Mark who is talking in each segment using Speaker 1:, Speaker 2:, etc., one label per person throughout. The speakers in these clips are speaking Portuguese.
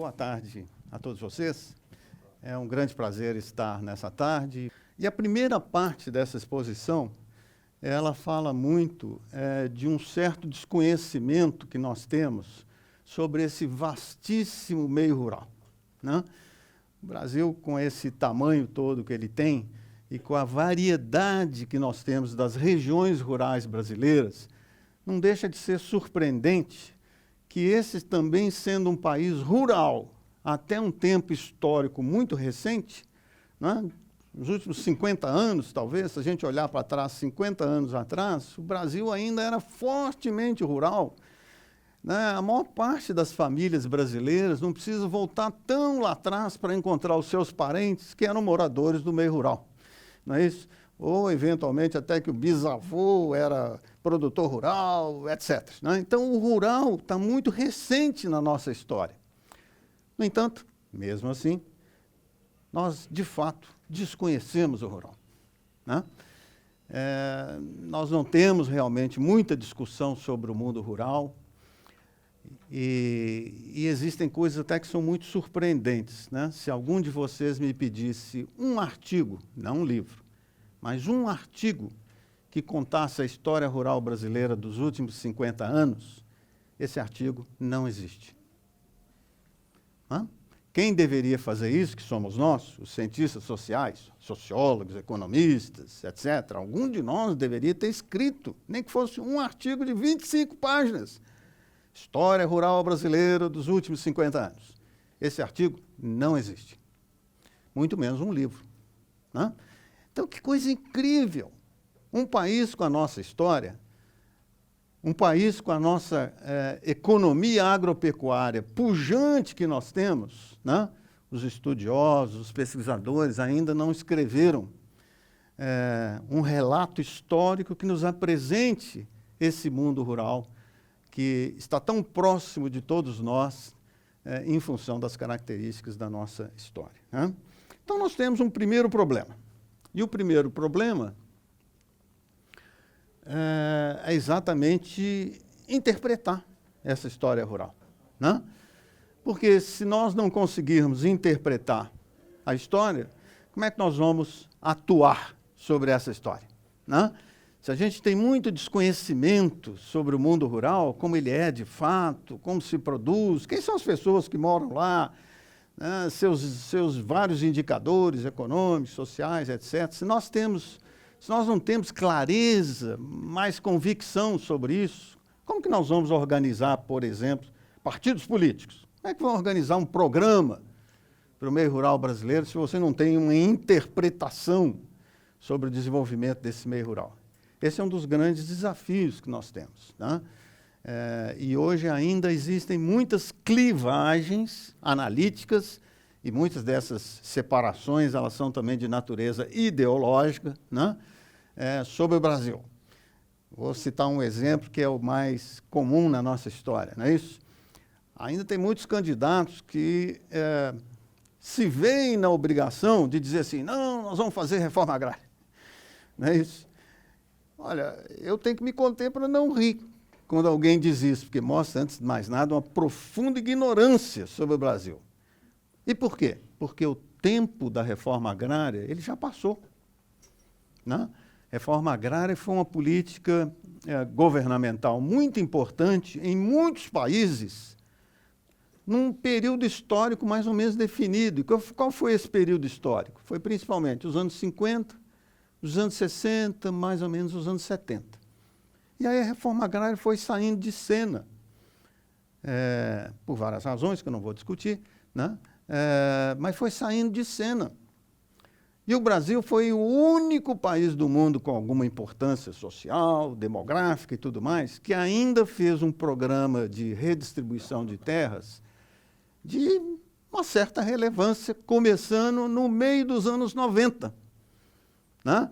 Speaker 1: Boa tarde a todos vocês. É um grande prazer estar nessa tarde. E a primeira parte dessa exposição, ela fala muito de um certo desconhecimento que nós temos sobre esse vastíssimo meio rural, né? O Brasil, com esse tamanho todo que ele tem, e com a variedade que nós temos das regiões rurais brasileiras, não deixa de ser surpreendente que esse também sendo um país rural, até um tempo histórico muito recente, né, nos últimos 50 anos, talvez, se a gente olhar para trás, 50 anos atrás, o Brasil ainda era fortemente rural, né? A maior parte das famílias brasileiras não precisa voltar tão lá atrás para encontrar os seus parentes que eram moradores do meio rural, não é isso? Ou, eventualmente, até que o bisavô era produtor rural, etc., né? Então, o rural está muito recente na nossa história. No entanto, mesmo assim, nós, de fato, desconhecemos o rural, né? Nós não temos realmente muita discussão sobre o mundo rural e existem coisas até que são muito surpreendentes, né? Se algum de vocês me pedisse um artigo, não um livro, mas um artigo que contasse a história rural brasileira dos últimos 50 anos, esse artigo não existe. Hã? Quem deveria fazer isso, que somos nós, os cientistas sociais, sociólogos, economistas, etc., algum de nós deveria ter escrito, nem que fosse um artigo de 25 páginas, História Rural Brasileira dos últimos 50 anos. Esse artigo não existe, muito menos um livro, né? Então, que coisa incrível! Um país com a nossa história, um país com a nossa economia agropecuária pujante que nós temos, né? Os estudiosos, os pesquisadores ainda não escreveram um relato histórico que nos apresente esse mundo rural que está tão próximo de todos nós em função das características da nossa história, né? Então, nós temos um primeiro problema. E o primeiro problema é exatamente interpretar essa história rural, né? Porque se nós não conseguirmos interpretar a história, como é que nós vamos atuar sobre essa história, né? Se a gente tem muito desconhecimento sobre o mundo rural, como ele é de fato, como se produz, quem são as pessoas que moram lá, né, seus vários indicadores econômicos, sociais, etc. Se nós não temos clareza, mais convicção sobre isso, como que nós vamos organizar, por exemplo, partidos políticos? Como é que vão organizar um programa para o meio rural brasileiro se você não tem uma interpretação sobre o desenvolvimento desse meio rural? Esse é um dos grandes desafios que nós temos, né? E hoje ainda existem muitas clivagens analíticas e muitas dessas separações, elas são também de natureza ideológica, né? Sobre o Brasil. Vou citar um exemplo que é o mais comum na nossa história, não é isso? Ainda tem muitos candidatos que se veem na obrigação de dizer assim, não, nós vamos fazer reforma agrária, não é isso? Olha, eu tenho que me conter para não rir quando alguém diz isso, porque mostra, antes de mais nada, uma profunda ignorância sobre o Brasil. E por quê? Porque o tempo da reforma agrária, ele já passou, né? Reforma agrária foi uma política governamental muito importante em muitos países, num período histórico mais ou menos definido. E qual foi esse período histórico? Foi principalmente os anos 50, os anos 60, mais ou menos os anos 70. E aí a reforma agrária foi saindo de cena, por várias razões que eu não vou discutir, né? Mas foi saindo de cena. E o Brasil foi o único país do mundo com alguma importância social, demográfica e tudo mais, que ainda fez um programa de redistribuição de terras de uma certa relevância, começando no meio dos anos 90. Né?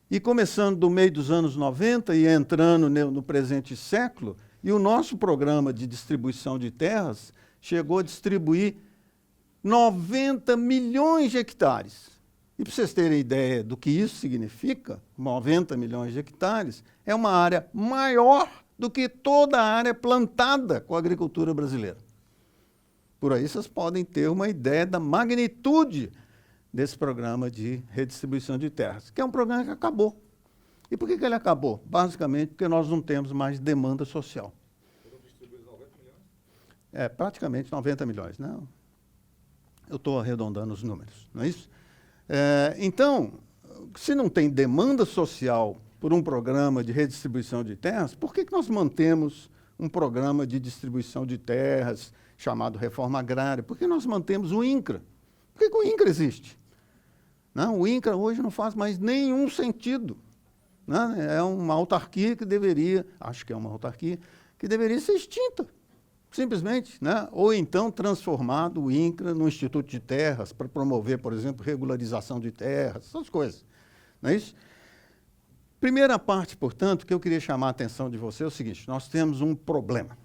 Speaker 1: E começando do meio dos anos 90 e entrando no presente século, e o nosso programa de distribuição de terras chegou a distribuir 90 milhões de hectares. E para vocês terem ideia do que isso significa, 90 milhões de hectares, é uma área maior do que toda a área plantada com a agricultura brasileira. Por aí vocês podem ter uma ideia da magnitude desse programa de redistribuição de terras, que é um programa que acabou. E por que ele acabou? Basicamente porque nós não temos mais demanda social.
Speaker 2: Foram distribuídos 90 milhões?
Speaker 1: Praticamente 90 milhões, né? Eu estou arredondando os números, não é isso? Então, se não tem demanda social por um programa de redistribuição de terras, por que nós mantemos um programa de distribuição de terras chamado Reforma Agrária? Por que nós mantemos o INCRA? Por que o INCRA existe? Não, o INCRA hoje não faz mais nenhum sentido. Né? É uma autarquia que deveria, acho que é uma autarquia, que deveria ser extinta, simplesmente. Né? Ou então transformado o INCRA no Instituto de Terras para promover, por exemplo, regularização de terras, essas coisas. Não é isso? Primeira parte, portanto, que eu queria chamar a atenção de você é o seguinte: nós temos um problema.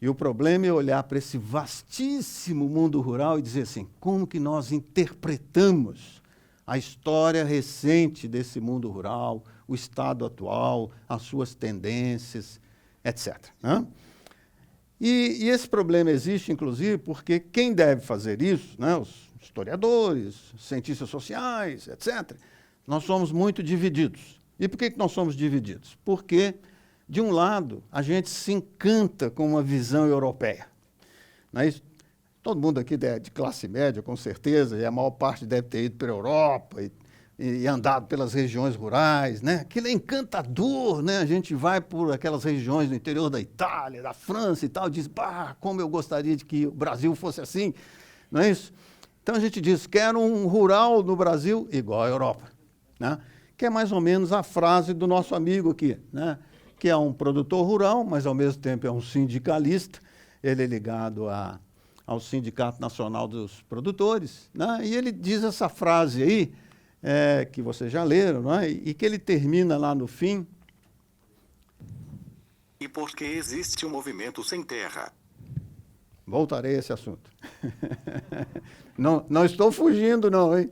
Speaker 1: E o problema é olhar para esse vastíssimo mundo rural e dizer assim, como que nós interpretamos a história recente desse mundo rural, o estado atual, as suas tendências, etc. Né? E esse problema existe, inclusive, porque quem deve fazer isso, né, os historiadores, cientistas sociais, etc., nós somos muito divididos. E por que nós somos divididos? Porque, de um lado, a gente se encanta com uma visão europeia. Não é isso? Todo mundo aqui é de classe média, com certeza, e a maior parte deve ter ido para a Europa e andado pelas regiões rurais, né? Aquilo é encantador, né? A gente vai por aquelas regiões do interior da Itália, da França e tal, e diz, bah, como eu gostaria de que o Brasil fosse assim, não é isso? Então a gente diz, quero um rural no Brasil igual à Europa, né? Que é mais ou menos a frase do nosso amigo aqui, né? Que é um produtor rural, mas ao mesmo tempo é um sindicalista, ele é ligado ao Sindicato Nacional dos Produtores, né? E ele diz essa frase aí, que vocês já leram, né? E que ele termina lá no fim.
Speaker 3: E por que existe um movimento sem terra?
Speaker 1: Voltarei a esse assunto. Não estou fugindo, não, hein?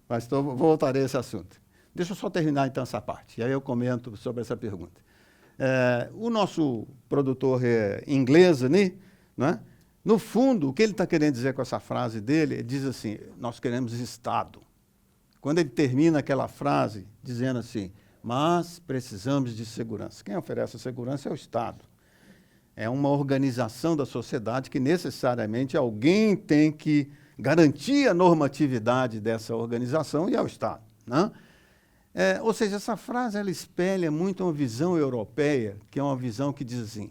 Speaker 1: Mas voltarei a esse assunto. Deixa eu só terminar, então, essa parte, e aí eu comento sobre essa pergunta. O nosso produtor inglês, né? No fundo, o que ele está querendo dizer com essa frase dele, ele diz assim, nós queremos Estado. Quando ele termina aquela frase dizendo assim, mas precisamos de segurança. Quem oferece a segurança é o Estado. É uma organização da sociedade que necessariamente alguém tem que garantir a normatividade dessa organização e é o Estado. Né? Ou seja, essa frase ela espelha muito uma visão europeia, que é uma visão que diz assim,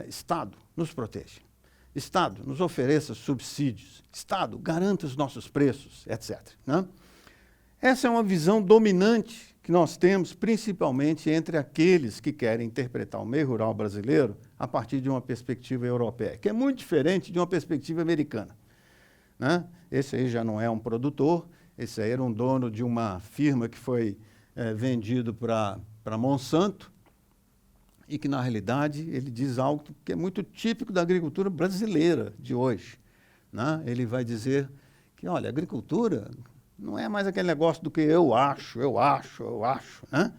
Speaker 1: Estado, nos proteja. Estado, nos ofereça subsídios. Estado, garanta os nossos preços, etc. Né? Essa é uma visão dominante que nós temos, principalmente entre aqueles que querem interpretar o meio rural brasileiro a partir de uma perspectiva europeia, que é muito diferente de uma perspectiva americana. Né? Esse aí já não é um produtor, esse aí era um dono de uma firma que foi vendido para Monsanto, e que, na realidade, ele diz algo que é muito típico da agricultura brasileira de hoje. Né? Ele vai dizer que, olha, a agricultura não é mais aquele negócio do que eu acho. Né?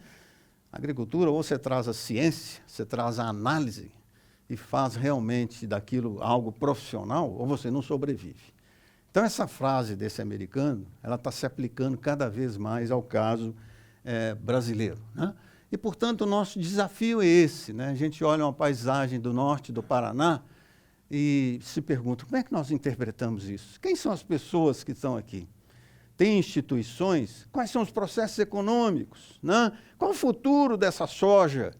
Speaker 1: A agricultura, ou você traz a ciência, você traz a análise e faz realmente daquilo algo profissional, ou você não sobrevive. Então, essa frase desse americano, ela está se aplicando cada vez mais ao caso brasileiro. Né? E, portanto, o nosso desafio é esse. Né? A gente olha uma paisagem do norte do Paraná e se pergunta, como é que nós interpretamos isso? Quem são as pessoas que estão aqui? Tem instituições? Quais são os processos econômicos? Né? Qual o futuro dessa soja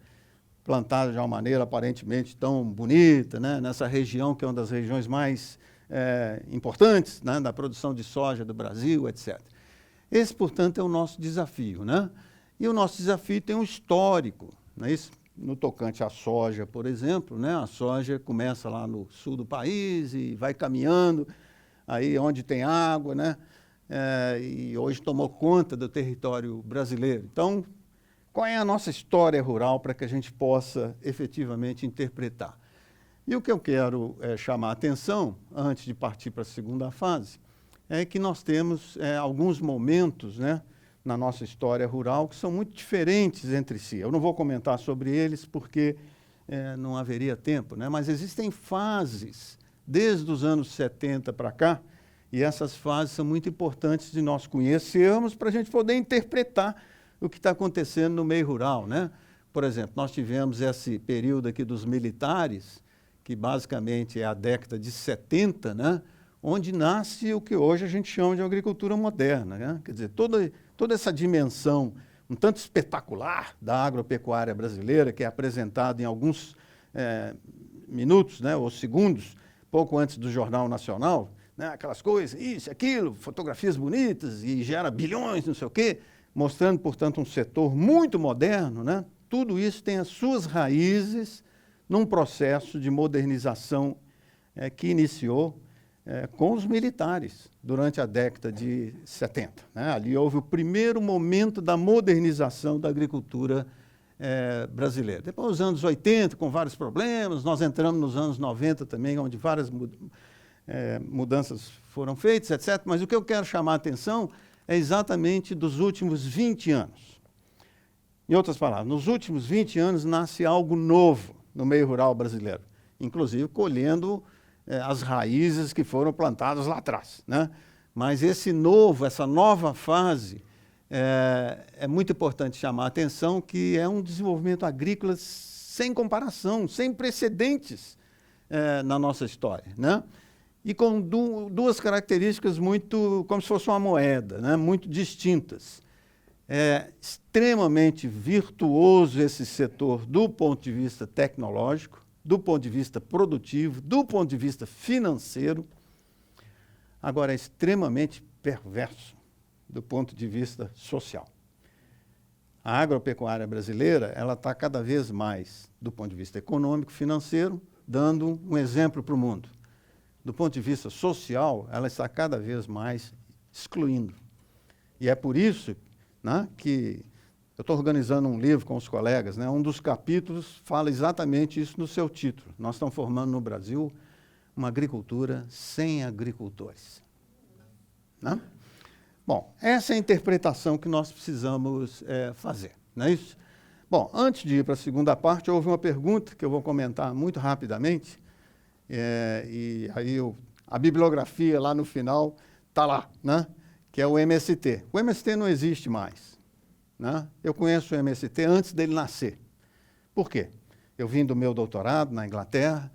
Speaker 1: plantada de uma maneira aparentemente tão bonita, né? Nessa região que é uma das regiões mais importantes, né? Da produção de soja do Brasil, etc. Esse, portanto, é o nosso desafio. Né? E o nosso desafio tem um histórico. Não é isso? No tocante à soja, por exemplo, né? A soja começa lá no sul do país e vai caminhando, aí onde tem água, né? E hoje tomou conta do território brasileiro. Então, qual é a nossa história rural para que a gente possa efetivamente interpretar? E o que eu quero chamar a atenção, antes de partir para a segunda fase, é que nós temos alguns momentos, né, na nossa história rural que são muito diferentes entre si. Eu não vou comentar sobre eles porque não haveria tempo, né, mas existem fases desde os anos 70 para cá, e essas fases são muito importantes de nós conhecermos para a gente poder interpretar o que está acontecendo no meio rural, né? Por exemplo, nós tivemos esse período aqui dos militares, que basicamente é a década de 70, né? Onde nasce o que hoje a gente chama de agricultura moderna, né? Quer dizer, toda essa dimensão um tanto espetacular da agropecuária brasileira, que é apresentada em alguns minutos, né, ou segundos, pouco antes do Jornal Nacional, né, aquelas coisas, isso, aquilo, fotografias bonitas e gera bilhões, não sei o quê, mostrando, portanto, um setor muito moderno, né? Tudo isso tem as suas raízes num processo de modernização que iniciou com os militares durante a década de 70. Né? Ali houve o primeiro momento da modernização da agricultura brasileira. Depois, nos anos 80, com vários problemas, nós entramos nos anos 90 também, onde várias mudanças foram feitas, etc. Mas o que eu quero chamar a atenção é exatamente dos últimos 20 anos. Em outras palavras, nos últimos 20 anos nasce algo novo no meio rural brasileiro, inclusive colhendo as raízes que foram plantadas lá atrás, né? Mas essa nova fase, é muito importante chamar a atenção que é um desenvolvimento agrícola sem comparação, sem precedentes na nossa história, né? E com duas características muito, como se fosse uma moeda, né? Muito distintas. É extremamente virtuoso esse setor do ponto de vista tecnológico, do ponto de vista produtivo, do ponto de vista financeiro. Agora, é extremamente perverso do ponto de vista social. A agropecuária brasileira, ela está cada vez mais, do ponto de vista econômico, financeiro, dando um exemplo para o mundo. Do ponto de vista social, ela está cada vez mais excluindo. E é por isso, né, que eu estou organizando um livro com os colegas, né, um dos capítulos fala exatamente isso no seu título. Nós estamos formando no Brasil uma agricultura sem agricultores. Né? Bom, essa é a interpretação que nós precisamos fazer, não é isso? Bom, antes de ir para a segunda parte, houve uma pergunta que eu vou comentar muito rapidamente, e aí a bibliografia lá no final está lá, né? Que é o MST. O MST não existe mais, né? Eu conheço o MST antes dele nascer. Por quê? Eu vim do meu doutorado na Inglaterra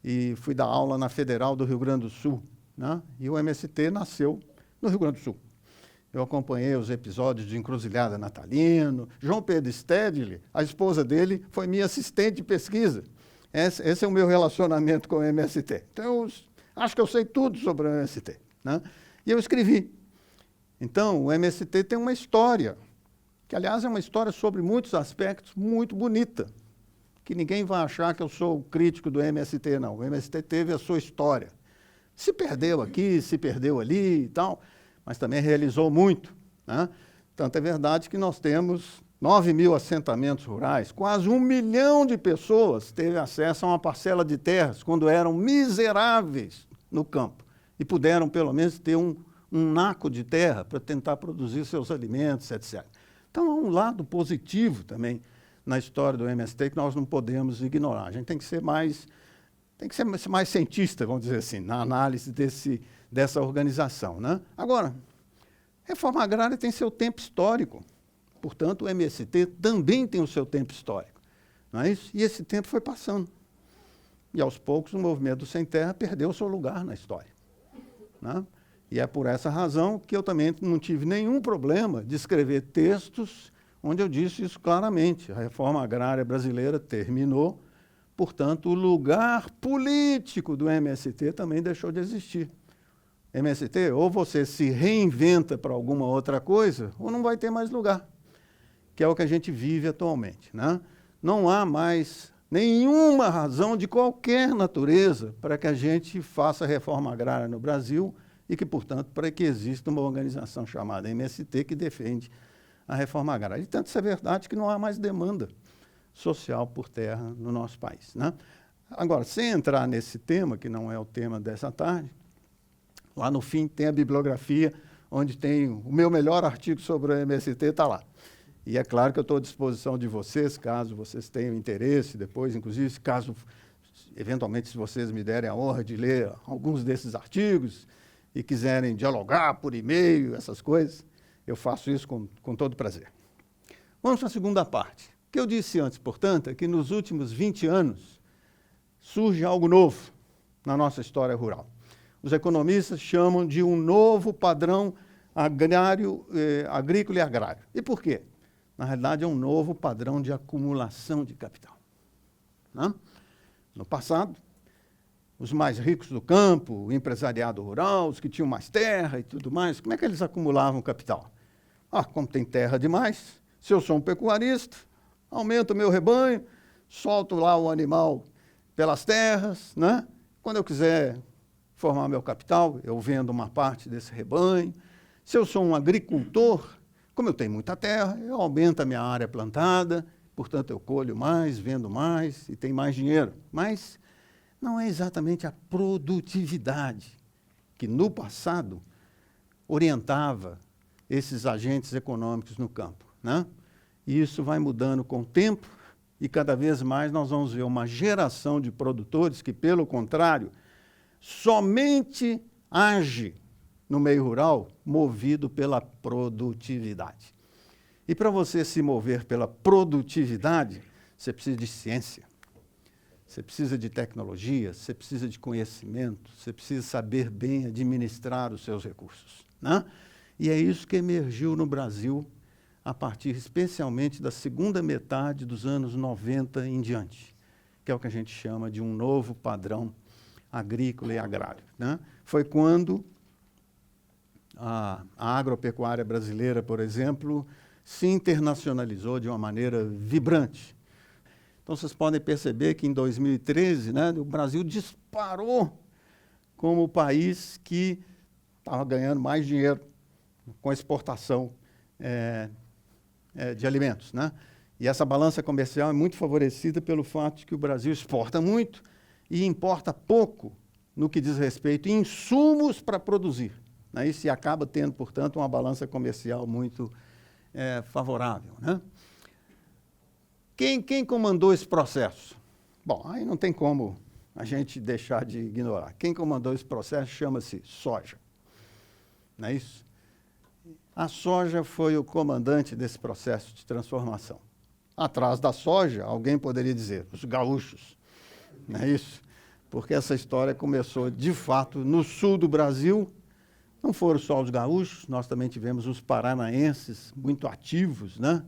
Speaker 1: e fui dar aula na Federal do Rio Grande do Sul, né? E o MST nasceu no Rio Grande do Sul. Eu acompanhei os episódios de Encruzilhada Natalino. João Pedro Stedley, a esposa dele, foi minha assistente de pesquisa. Esse é o meu relacionamento com o MST. Então, eu acho que eu sei tudo sobre o MST, né? E eu escrevi. Então, o MST tem uma história, que, aliás, é uma história sobre muitos aspectos muito bonita, que ninguém vai achar que eu sou crítico do MST, não. O MST teve a sua história. Se perdeu aqui, se perdeu ali e tal, mas também realizou muito, né? Tanto é verdade que nós temos 9.000 assentamentos rurais, quase 1 milhão de pessoas teve acesso a uma parcela de terras quando eram miseráveis no campo e puderam, pelo menos, ter um naco de terra para tentar produzir seus alimentos, etc. Então, há um lado positivo também na história do MST que nós não podemos ignorar. A gente tem que ser mais cientista, vamos dizer assim, na análise dessa organização, né? Agora, reforma agrária tem seu tempo histórico. Portanto, o MST também tem o seu tempo histórico, não é isso? E esse tempo foi passando. E, aos poucos, o movimento do Sem Terra perdeu o seu lugar na história, né? E é por essa razão que eu também não tive nenhum problema de escrever textos onde eu disse isso claramente. A reforma agrária brasileira terminou, portanto, o lugar político do MST também deixou de existir. MST, ou você se reinventa para alguma outra coisa, ou não vai ter mais lugar, que é o que a gente vive atualmente, né? Não há mais nenhuma razão de qualquer natureza para que a gente faça reforma agrária no Brasil e que, portanto, para que exista uma organização chamada MST que defende a reforma agrária. E tanto isso é verdade que não há mais demanda social por terra no nosso país, né? Agora, sem entrar nesse tema, que não é o tema dessa tarde, lá no fim tem a bibliografia, onde tem o meu melhor artigo sobre o MST, está lá. E é claro que eu estou à disposição de vocês, caso vocês tenham interesse depois, inclusive, caso Eventualmente, se vocês me derem a honra de ler alguns desses artigos e quiserem dialogar por e-mail, essas coisas, eu faço isso com todo prazer. Vamos para a segunda parte. O que eu disse antes, portanto, é que nos últimos 20 anos surge algo novo na nossa história rural. Os economistas chamam de um novo padrão agrícola e agrário. E por quê? Na realidade, é um novo padrão de acumulação de capital. Né? No passado, os mais ricos do campo, o empresariado rural, os que tinham mais terra e tudo mais, como é que eles acumulavam capital? Como tem terra demais, se eu sou um pecuarista, aumento o meu rebanho, solto lá o animal pelas terras, né? Quando eu quiser formar meu capital, eu vendo uma parte desse rebanho. Se eu sou um agricultor, como eu tenho muita terra, eu aumento a minha área plantada, portanto, eu colho mais, vendo mais e tenho mais dinheiro. Mas não é exatamente a produtividade que, no passado, orientava esses agentes econômicos no campo, né? E isso vai mudando com o tempo e, cada vez mais, nós vamos ver uma geração de produtores que, pelo contrário, somente age no meio rural movido pela produtividade. E para você se mover pela produtividade, você precisa de ciência, você precisa de tecnologia, você precisa de conhecimento, você precisa saber bem administrar os seus recursos, né? E é isso que emergiu no Brasil a partir especialmente da segunda metade dos anos 90 em diante, que é o que a gente chama de um novo padrão agrícola e agrário, né? Foi quando a agropecuária brasileira, por exemplo, se internacionalizou de uma maneira vibrante. Então, vocês podem perceber que em 2013, né, o Brasil disparou como o país que estava ganhando mais dinheiro com a exportação de alimentos, né? E essa balança comercial é muito favorecida pelo fato de que o Brasil exporta muito e importa pouco no que diz respeito a insumos para produzir, né? Isso acaba tendo, portanto, uma balança comercial muito favorável, né? Quem comandou esse processo? Bom, aí não tem como a gente deixar de ignorar. Quem comandou esse processo chama-se soja, não é isso? A soja foi o comandante desse processo de transformação. Atrás da soja, alguém poderia dizer, os gaúchos, não é isso? Porque essa história começou, de fato, no sul do Brasil. Não foram só os gaúchos, nós também tivemos os paranaenses muito ativos, né?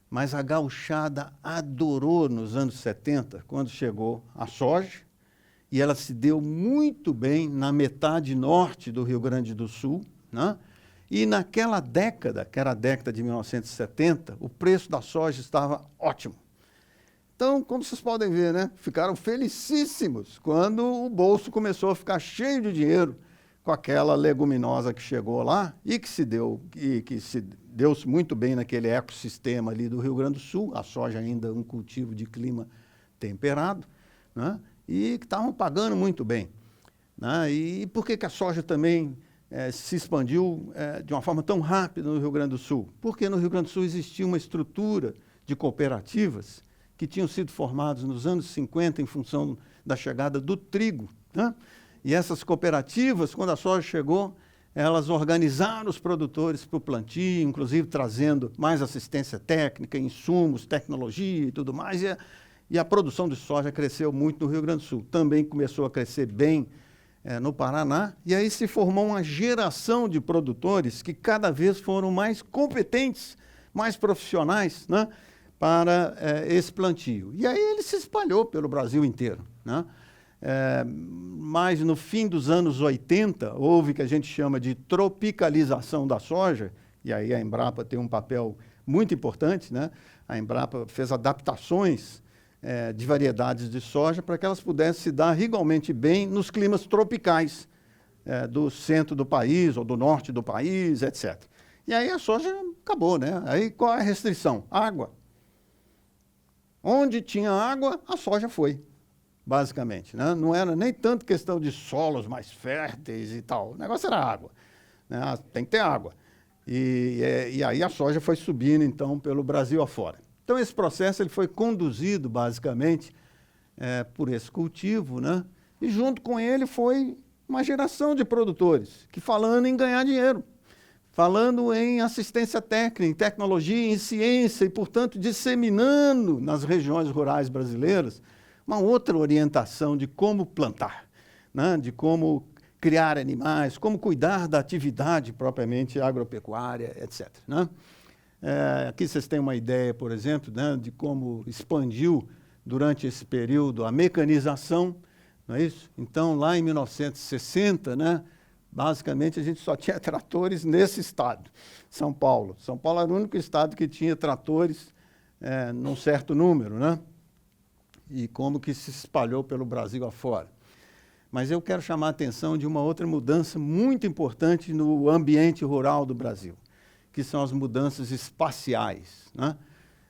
Speaker 1: Mas a gauchada adorou nos anos 70, quando chegou a soja, e ela se deu muito bem na metade norte do Rio Grande do Sul, né? E naquela década, que era a década de 1970, o preço da soja estava ótimo. Então, como vocês podem ver, né, ficaram felicíssimos quando o bolso começou a ficar cheio de dinheiro com aquela leguminosa que chegou lá e que se deu-se muito bem naquele ecossistema ali do Rio Grande do Sul, a soja ainda um cultivo de clima temperado, né, e que estavam pagando muito bem, né? E por que a soja também se expandiu de uma forma tão rápida no Rio Grande do Sul? Porque no Rio Grande do Sul existia uma estrutura de cooperativas que tinham sido formadas nos anos 50 em função da chegada do trigo, né? E essas cooperativas, quando a soja chegou, elas organizaram os produtores para o plantio, inclusive trazendo mais assistência técnica, insumos, tecnologia e tudo mais, e a produção de soja cresceu muito no Rio Grande do Sul. Também começou a crescer bem no Paraná, e aí se formou uma geração de produtores que cada vez foram mais competentes, mais profissionais, né, para esse plantio. E aí ele se espalhou pelo Brasil inteiro, né? Mas no fim dos anos 80, houve o que a gente chama de tropicalização da soja, e aí a Embrapa tem um papel muito importante, né? A Embrapa fez adaptações de variedades de soja para que elas pudessem se dar igualmente bem nos climas tropicais do centro do país ou do norte do país, etc. E aí a soja acabou, né? Aí qual é a restrição? Água. Onde tinha água, a soja foi, basicamente, né? Não era nem tanto questão de solos mais férteis e tal, o negócio era água, né? Tem que ter água. E aí a soja foi subindo, então, pelo Brasil afora. Então, esse processo ele foi conduzido, basicamente, por esse cultivo, né? E junto com ele foi uma geração de produtores que, falando em ganhar dinheiro, falando em assistência técnica, em tecnologia, em ciência e, portanto, disseminando nas regiões rurais brasileiras uma outra orientação de como plantar, né? De como criar animais, como cuidar da atividade propriamente agropecuária, etc., né? Aqui vocês têm uma ideia, por exemplo, né, de como expandiu durante esse período a mecanização, não é isso? Então, lá em 1960, né, basicamente a gente só tinha tratores nesse estado, São Paulo. São Paulo era o único estado que tinha tratores num certo número, né? E como que se espalhou pelo Brasil afora. Mas eu quero chamar a atenção de uma outra mudança muito importante no ambiente rural do Brasil, que são as mudanças espaciais, né?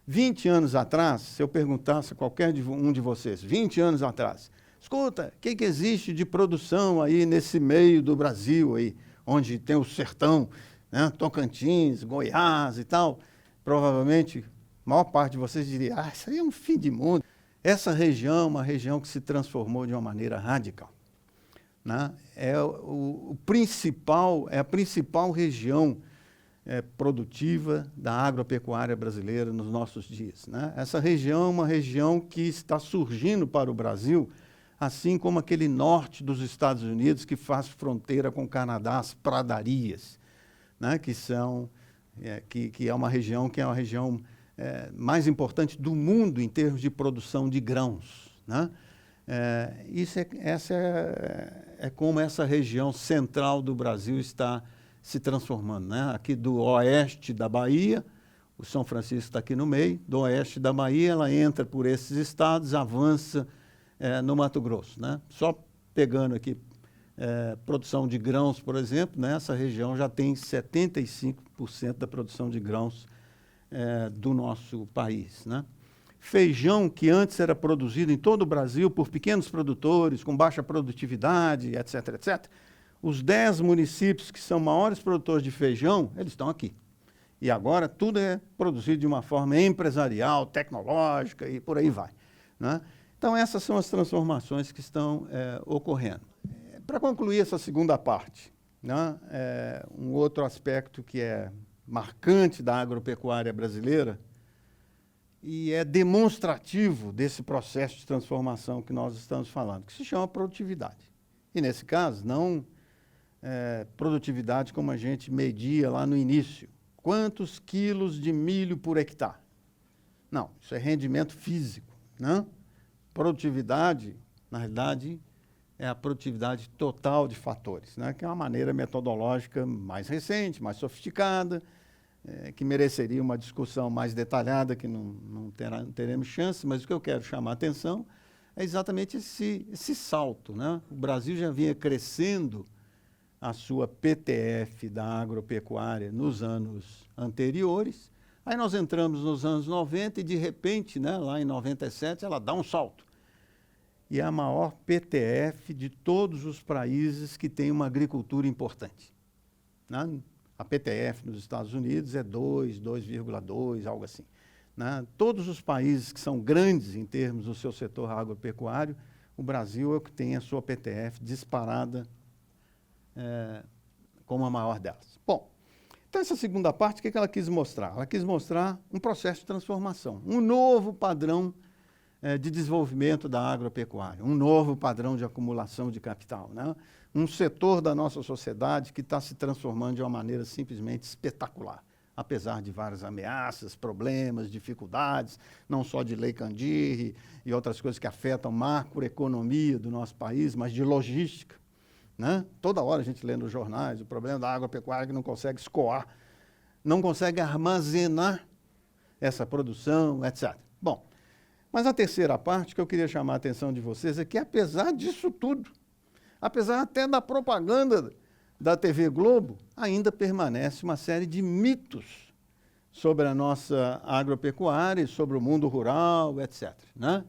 Speaker 1: 20 anos atrás, se eu perguntasse a qualquer um de vocês, 20 anos atrás, escuta, o que existe de produção aí nesse meio do Brasil, aí, onde tem o sertão, né, Tocantins, Goiás e tal, provavelmente a maior parte de vocês diria, isso aí é um fim de mundo. Essa região é uma região que se transformou de uma maneira radical, né? É a principal região produtiva da agropecuária brasileira nos nossos dias, né? Essa região é uma região que está surgindo para o Brasil, assim como aquele norte dos Estados Unidos que faz fronteira com o Canadá, as pradarias, né? Que é uma região mais importante do mundo em termos de produção de grãos, né? Essa é como essa região central do Brasil está se transformando, né? Aqui do oeste da Bahia, o São Francisco está aqui no meio, do oeste da Bahia, ela entra por esses estados, avança no Mato Grosso, né? Só pegando aqui produção de grãos, por exemplo, né? Essa região já tem 75% da produção de grãos do nosso país, né? Feijão, que antes era produzido em todo o Brasil por pequenos produtores, com baixa produtividade, etc., etc., os 10 municípios que são maiores produtores de feijão, eles estão aqui. E agora tudo é produzido de uma forma empresarial, tecnológica e por aí vai, né? Então, essas são as transformações que estão ocorrendo. Para concluir essa segunda parte, né, um outro aspecto que é marcante da agropecuária brasileira e é demonstrativo desse processo de transformação que nós estamos falando, que se chama produtividade. E, nesse caso, não produtividade como a gente media lá no início. Quantos quilos de milho por hectare? Não, isso é rendimento físico, né? Produtividade, na realidade, é a produtividade total de fatores, né? Que é uma maneira metodológica mais recente, mais sofisticada, que mereceria uma discussão mais detalhada, que não teremos chance, mas o que eu quero chamar a atenção é exatamente esse salto, né? O Brasil já vinha crescendo a sua PTF da agropecuária nos anos anteriores, aí nós entramos nos anos 90 e, de repente, né, lá em 97, ela dá um salto. E é a maior PTF de todos os países que têm uma agricultura importante, né? A PTF nos Estados Unidos é 2,2, algo assim, né? Todos os países que são grandes em termos do seu setor agropecuário, o Brasil é o que tem a sua PTF disparada como a maior delas. Bom, então essa segunda parte, o que ela quis mostrar? Ela quis mostrar um processo de transformação, um novo padrão de desenvolvimento da agropecuária, um novo padrão de acumulação de capital, né? Um setor da nossa sociedade que está se transformando de uma maneira simplesmente espetacular, apesar de várias ameaças, problemas, dificuldades, não só de Lei Candir e outras coisas que afetam a macroeconomia do nosso país, mas de logística, né? Toda hora a gente lê nos jornais o problema da agropecuária que não consegue escoar, não consegue armazenar essa produção, etc. Bom, mas a terceira parte que eu queria chamar a atenção de vocês é que, apesar disso tudo, apesar até da propaganda da TV Globo, ainda permanece uma série de mitos sobre a nossa agropecuária, sobre o mundo rural, etc., né?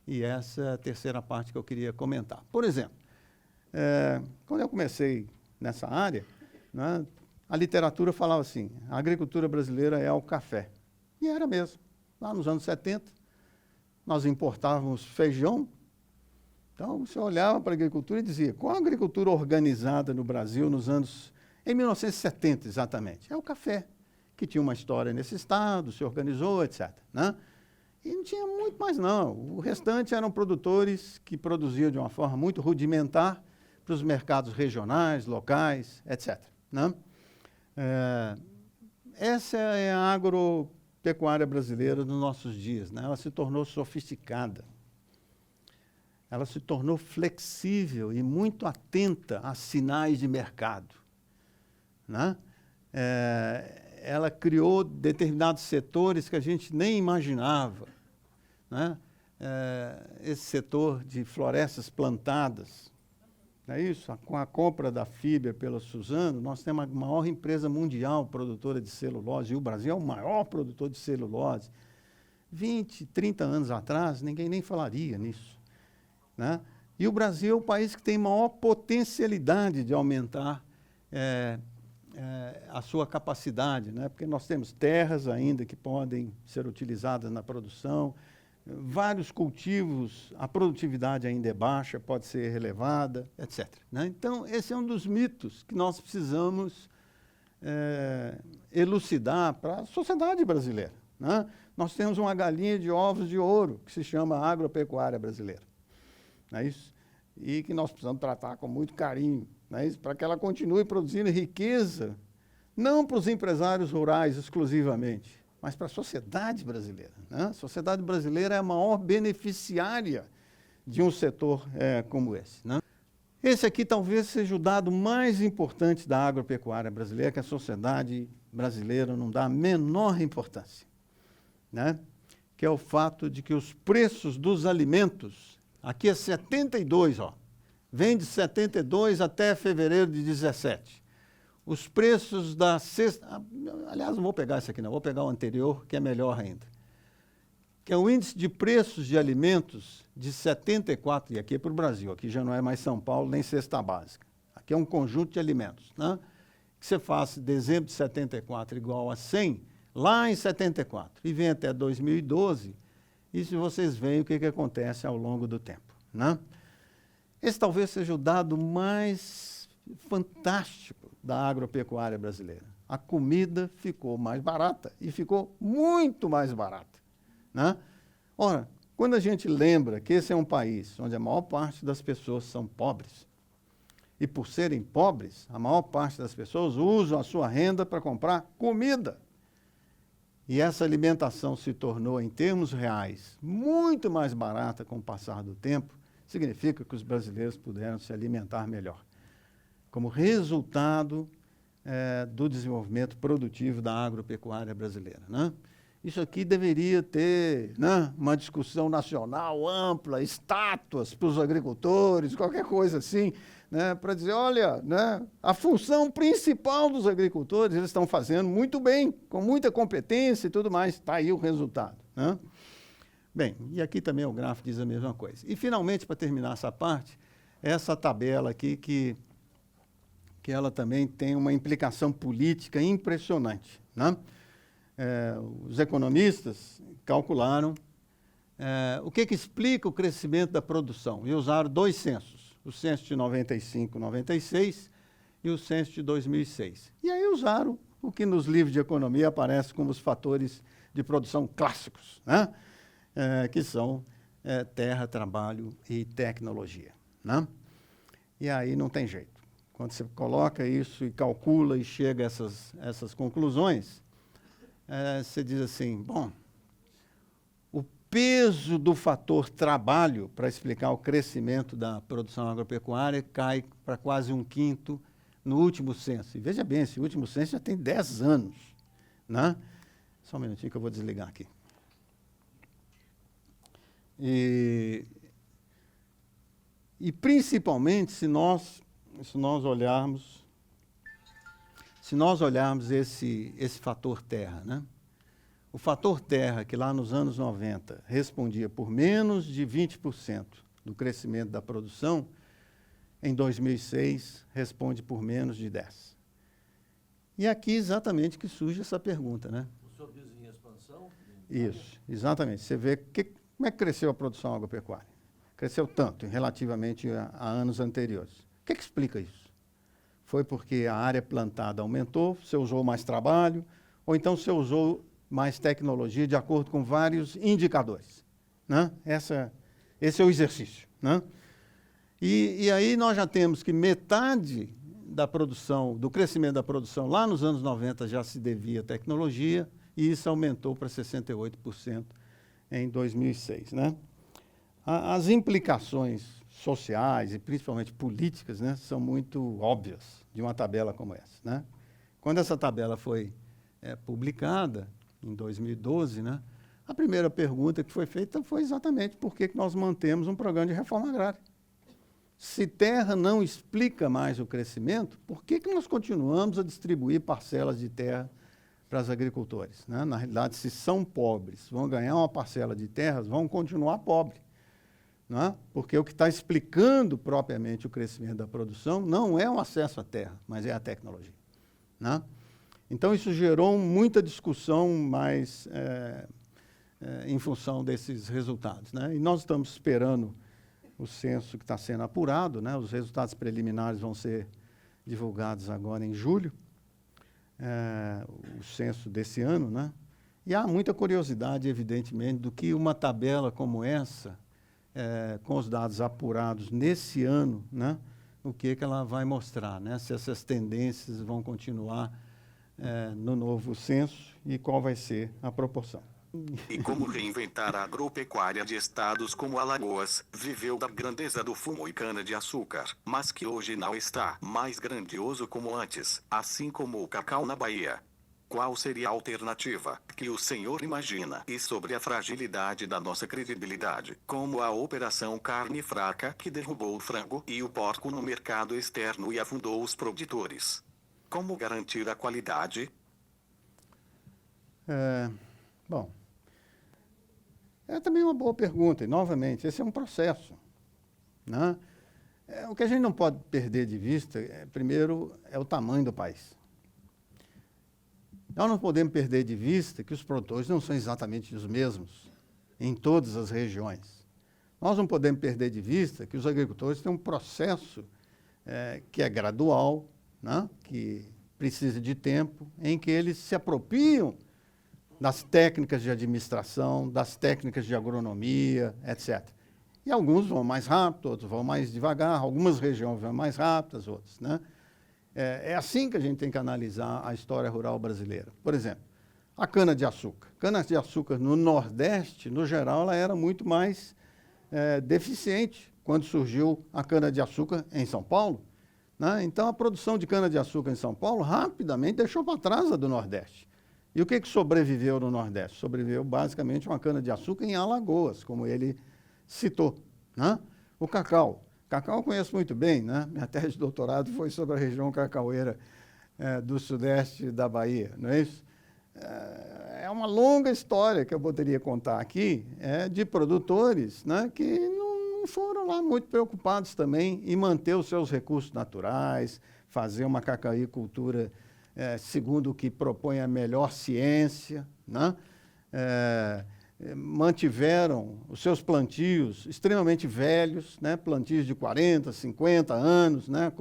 Speaker 1: E essa é a terceira parte que eu queria comentar. Por exemplo, quando eu comecei nessa área, né, a literatura falava assim, a agricultura brasileira é ao café. E era mesmo. Lá nos anos 70, nós importávamos feijão. Então, você olhava para a agricultura e dizia, qual a agricultura organizada no Brasil em 1970 exatamente? É o café, que tinha uma história nesse estado, se organizou, etc., né? E não tinha muito mais não. O restante eram produtores que produziam de uma forma muito rudimentar para os mercados regionais, locais, etc., né? Essa é a agropecuária brasileira nos nossos dias, né? Ela se tornou sofisticada. Ela se tornou flexível e muito atenta a sinais de mercado, né? Ela criou determinados setores que a gente nem imaginava, né? Esse setor de florestas plantadas, não é isso? Com a compra da fibra pela Suzano, nós temos a maior empresa mundial produtora de celulose, e o Brasil é o maior produtor de celulose. 20, 30 anos atrás, ninguém nem falaria nisso, né? E o Brasil é o país que tem maior potencialidade de aumentar a sua capacidade, né? Porque nós temos terras ainda que podem ser utilizadas na produção, vários cultivos, a produtividade ainda é baixa, pode ser relevada, etc., né? Então, esse é um dos mitos que nós precisamos elucidar para a sociedade brasileira, né? Nós temos uma galinha de ovos de ouro, que se chama agropecuária brasileira, não é isso? E que nós precisamos tratar com muito carinho, não é isso? Para que ela continue produzindo riqueza, não para os empresários rurais exclusivamente, mas para a sociedade brasileira, né? A sociedade brasileira é a maior beneficiária de um setor como esse, né? Esse aqui talvez seja o dado mais importante da agropecuária brasileira, que a sociedade brasileira não dá a menor importância, né? Que é o fato de que os preços dos alimentos, aqui é 72, ó, vem de 72 até fevereiro de 17. Os preços da cesta... Aliás, não vou pegar esse aqui, não. Vou pegar o anterior, que é melhor ainda. Que é o índice de preços de alimentos de 74, e aqui é para o Brasil, aqui já não é mais São Paulo, nem cesta básica. Aqui é um conjunto de alimentos, né? Que você faz dezembro de 74 igual a 100, lá em 74, e vem até 2012, e se vocês veem o que acontece ao longo do tempo, né? Esse talvez seja o dado mais fantástico da agropecuária brasileira. A comida ficou mais barata, e ficou muito mais barata, né? Ora, quando a gente lembra que esse é um país onde a maior parte das pessoas são pobres, e por serem pobres, a maior parte das pessoas usam a sua renda para comprar comida, e essa alimentação se tornou, em termos reais, muito mais barata com o passar do tempo, significa que os brasileiros puderam se alimentar melhor, como resultado do desenvolvimento produtivo da agropecuária brasileira, né? Isso aqui deveria ter, né, uma discussão nacional ampla, estátuas para os agricultores, qualquer coisa assim, né, para dizer, olha, né, a função principal dos agricultores eles estão fazendo muito bem, com muita competência e tudo mais, está aí o resultado, né? Bem, e aqui também o gráfico diz a mesma coisa. E, finalmente, para terminar essa parte, essa tabela aqui que ela também tem uma implicação política impressionante, né? Os economistas calcularam o que explica o crescimento da produção e usaram dois censos, o censo de 95, 96 e o censo de 2006. E aí usaram o que nos livros de economia aparece como os fatores de produção clássicos, né? Que são terra, trabalho e tecnologia, né? E aí não tem jeito. Quando você coloca isso e calcula e chega a essas conclusões, você diz assim, bom, o peso do fator trabalho para explicar o crescimento da produção agropecuária cai para quase 1/5 no último censo. E veja bem, esse último censo já tem 10 anos, né? Só um minutinho que eu vou desligar aqui. E principalmente se nós olharmos esse fator terra, né? O fator terra, que lá nos anos 90 respondia por menos de 20% do crescimento da produção, em 2006 responde por menos de 10%. E aqui exatamente que surge essa pergunta, né?
Speaker 4: O senhor diz em expansão?
Speaker 1: Isso, exatamente. Você vê Como é que cresceu a produção agropecuária? Cresceu tanto, relativamente a anos anteriores. O que explica isso? Foi porque a área plantada aumentou, você usou mais trabalho, ou então você usou mais tecnologia de acordo com vários indicadores, né? Esse é o exercício, né? E aí nós já temos que metade da produção, do crescimento da produção lá nos anos 90 já se devia à tecnologia, e isso aumentou para 68% em 2006, né? As implicações sociais e principalmente políticas, né, são muito óbvias de uma tabela como essa, né? Quando essa tabela foi publicada, em 2012, né, a primeira pergunta que foi feita foi exatamente por que nós mantemos um programa de reforma agrária. Se terra não explica mais o crescimento, por que nós continuamos a distribuir parcelas de terra para os agricultores, né? Na realidade, se são pobres, vão ganhar uma parcela de terras, vão continuar pobres, né? Porque o que está explicando propriamente o crescimento da produção não é o acesso à terra, mas é a tecnologia, né? Então, isso gerou muita discussão, mas em função desses resultados, né? E nós estamos esperando o censo que está sendo apurado, né? Os resultados preliminares vão ser divulgados agora em julho, o censo desse ano, né? E há muita curiosidade, evidentemente, do que uma tabela como essa, com os dados apurados nesse ano, né? O que ela vai mostrar, né? Se essas tendências vão continuar no novo censo e qual vai ser a proporção.
Speaker 3: E como reinventar a agropecuária de estados como Alagoas, viveu da grandeza do fumo e cana-de-açúcar, mas que hoje não está mais grandioso como antes, assim como o cacau na Bahia. Qual seria a alternativa que o senhor imagina? E sobre a fragilidade da nossa credibilidade, como a Operação Carne Fraca, que derrubou o frango e o porco no mercado externo e afundou os produtores. Como garantir a qualidade?
Speaker 1: Bom, é também uma boa pergunta, e novamente, esse é um processo, né? O que a gente não pode perder de vista, primeiro, é o tamanho do país. Nós não podemos perder de vista que os produtores não são exatamente os mesmos em todas as regiões. Nós não podemos perder de vista que os agricultores têm um processo que é gradual, né? Que precisa de tempo, em que eles se apropriam das técnicas de administração, das técnicas de agronomia, etc. E alguns vão mais rápido, outros vão mais devagar, algumas regiões vão mais rápidas, outras, né? É assim que a gente tem que analisar a história rural brasileira. Por exemplo, a cana-de-açúcar. Cana-de-açúcar no Nordeste, no geral, ela era muito mais deficiente quando surgiu a cana-de-açúcar em São Paulo, né? Então, a produção de cana-de-açúcar em São Paulo rapidamente deixou para trás a do Nordeste. E o que sobreviveu no Nordeste? Sobreviveu basicamente uma cana-de-açúcar em Alagoas, como ele citou, né? O cacau. Cacau eu conheço muito bem, né? Minha tese de doutorado foi sobre a região cacaueira do sudeste da Bahia, não é isso? É uma longa história que eu poderia contar aqui, de produtores, né, que não foram lá muito preocupados também em manter os seus recursos naturais, fazer uma cacauicultura segundo o que propõe a melhor ciência, né? Mantiveram os seus plantios extremamente velhos, né? Plantios de 40, 50 anos, né?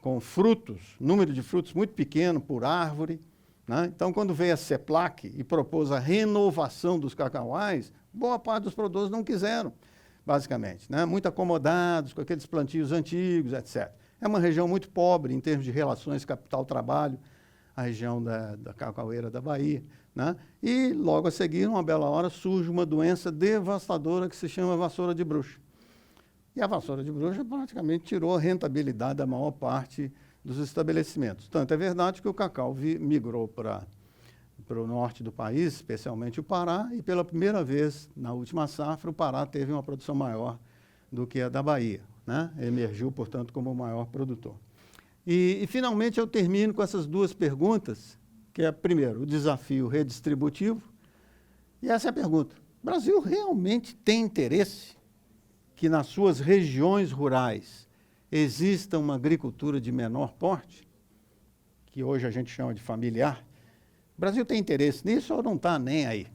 Speaker 1: Com frutos, número de frutos muito pequeno por árvore, né? Então, quando veio a CEPLAC e propôs a renovação dos cacauais, boa parte dos produtores não quiseram, basicamente, né? Muito acomodados com aqueles plantios antigos, etc. É uma região muito pobre em termos de relações capital-trabalho, a região da cacaueira da Bahia, né? E logo a seguir, uma bela hora, surge uma doença devastadora que se chama vassoura de bruxa. E a vassoura de bruxa praticamente tirou a rentabilidade da maior parte dos estabelecimentos. Tanto é verdade que o cacau migrou para o norte do país, especialmente o Pará, e pela primeira vez, na última safra, o Pará teve uma produção maior do que a da Bahia, né? Emergiu, portanto, como o maior produtor. E, finalmente, eu termino com essas duas perguntas, que é, primeiro, o desafio redistributivo, e essa é a pergunta. O Brasil realmente tem interesse que nas suas regiões rurais exista uma agricultura de menor porte, que hoje a gente chama de familiar? O Brasil tem interesse nisso ou não está nem aí?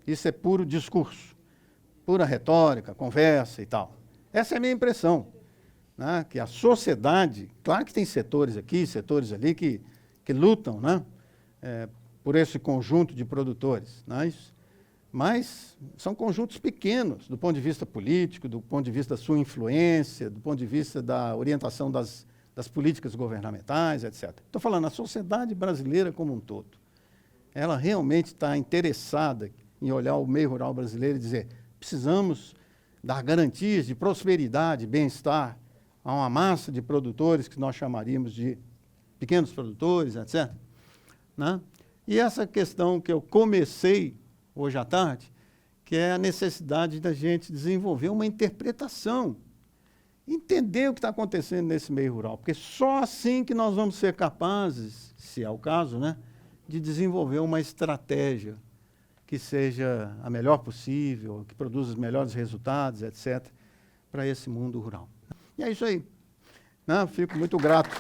Speaker 1: Isso é puro discurso, pura retórica, conversa e tal. Essa é a minha impressão, né? Que a sociedade, claro que tem setores aqui, setores ali que lutam, né? Por esse conjunto de produtores, né? Mas são conjuntos pequenos, do ponto de vista político, do ponto de vista da sua influência, do ponto de vista da orientação das políticas governamentais, etc. Estou falando, a sociedade brasileira como um todo, ela realmente está interessada em olhar o meio rural brasileiro e dizer, precisamos dar garantias de prosperidade, bem-estar a uma massa de produtores que nós chamaríamos de pequenos produtores, etc. Né? E essa questão que eu comecei hoje à tarde, que é a necessidade da gente desenvolver uma interpretação, entender o que está acontecendo nesse meio rural, porque só assim que nós vamos ser capazes, se é o caso, né, de desenvolver uma estratégia que seja a melhor possível, que produza os melhores resultados, etc., para esse mundo rural. E é isso aí. Né? Fico muito grato